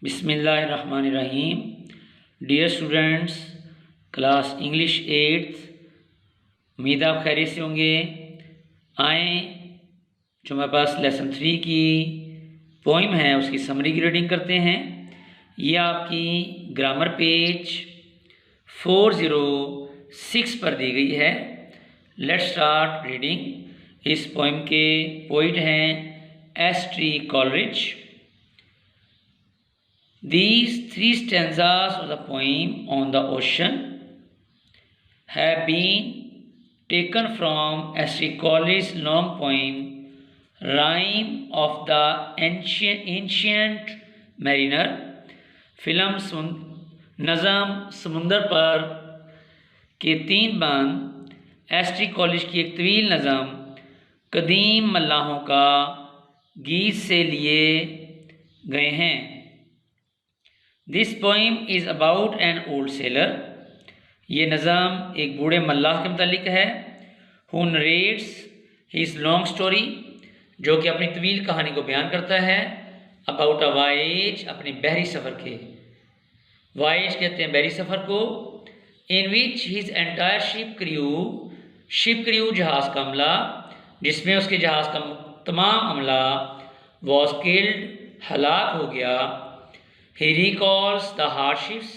बिस्मिल्लाहिर्रहमानिर्रहीम। Dear students, class English 8th, उम्मीद आप खैरियत से होंगे। आए जो हमारे पास लेसन 3 की पोइम है उसकी समरी की रीडिंग करते हैं। ये आपकी ग्रामर पेज 406 पर दी गई है। Let's start reading. इस पोइम के पोइट हैं ST. Coleridge. These 3 stanzas of the poem on the ocean have been taken from S.T. Coleridge's long poem Rime of the Ancient Mariner। Film नज़म समुंदर पर के 3 बंद एस.टी. कॉलेज की एक तवील नज़म कदीम मल्लाहों का गीत से लिए गए हैं। This poem is about an old seller. ये नज़म एक बूढ़े मल्लाह के मुतालिक है। Who narrates his long story, जो कि अपनी तवील कहानी को बयान करता है। अबाउट अ वाइज, अपने बहरी सफ़र के। वाइज कहते हैं बहरी सफ़र को। In which his entire ship crew जहाज़ का अमला, जिसमें उसके जहाज़ का तमाम अमला वॉज किल्ड, हलाक हो गया। He recalls the hardships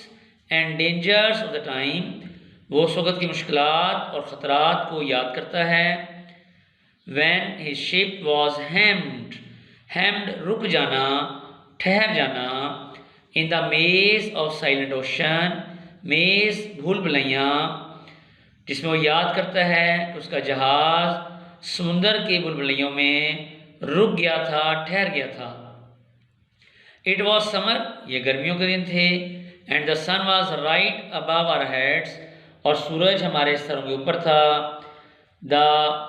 and dangers of the time। वो उस वक़्त की मुश्किलात और ख़तरात को याद करता है। When his ship was hemmed रुक जाना, ठहर जाना। In the maze of silent ocean, maze भूल भुलैया, जिसमें वो याद करता है कि उसका जहाज़ समुंदर के भूल-भुलैयों में रुक गया था, ठहर गया था। इट वॉज समर, ये गर्मियों के दिन थे। And the sun was right above our heads, और सूरज हमारे सरों के ऊपर था। The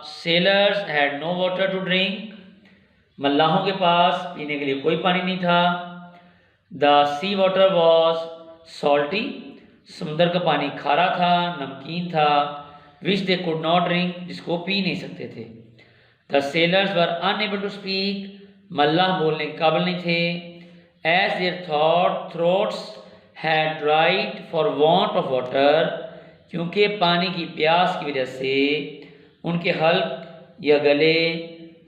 sailors had no water to drink, मल्लाहों के पास पीने के लिए कोई पानी नहीं था। The sea water was salty, समुद्र का पानी खारा था, नमकीन था। Which they could not drink, जिसको पी नहीं सकते थे। The sailors were unable to speak, मल्लाह बोलने के काबिल नहीं थे। As their throats had dried for want of water, क्योंकि पानी की प्यास की वजह से उनके हल्क या गले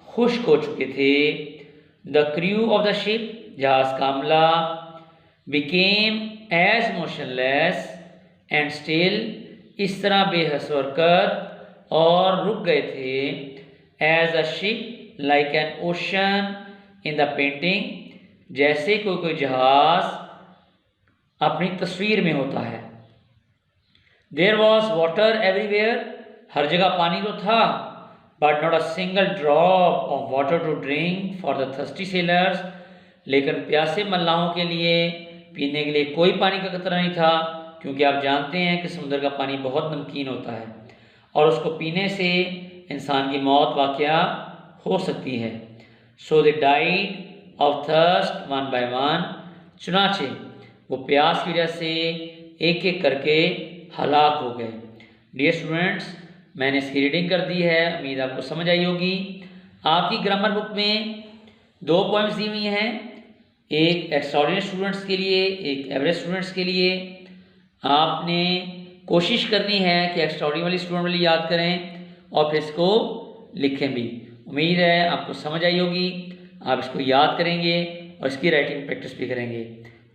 खुश्क हो चुके थे। The crew of the ship, जहाज का अमला, became as motionless and still, इस तरह बेहस हरकत और रुक गए थे। As a ship like an ocean in the painting, जैसे कोई जहाज अपनी तस्वीर में होता है। देयर वॉज वाटर एवरीवेयर, हर जगह पानी तो था। But not a single drop of water to drink for the thirsty sailors, लेकिन प्यासे मल्लाहों के लिए पीने के लिए कोई पानी का कतरा नहीं था। क्योंकि आप जानते हैं कि समुद्र का पानी बहुत नमकीन होता है और उसको पीने से इंसान की मौत वाक़या हो सकती है। So they died of thirst one by one, चुनाचे वो प्यास की वजह से एक एक करके हलाक हो गए। डियर स्टूडेंट्स, मैंने इसकी रीडिंग कर दी है, उम्मीद आपको समझ आई होगी। आपकी ग्रामर बुक में 2 पोइम्स दी हुई हैं, एक एक्स्ट्राऑर्डिनरी स्टूडेंट्स के लिए, एक एवरेज स्टूडेंट्स के लिए। आपने कोशिश करनी है कि एक्स्ट्राऑर्डिनरी वाली स्टूडेंट वाली याद करें और फिर इसको लिखें भी। उम्मीद है आपको समझ आई होगी, आप इसको याद करेंगे और इसकी राइटिंग प्रैक्टिस भी करेंगे।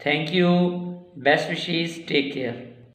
Thank you, best wishes, take care.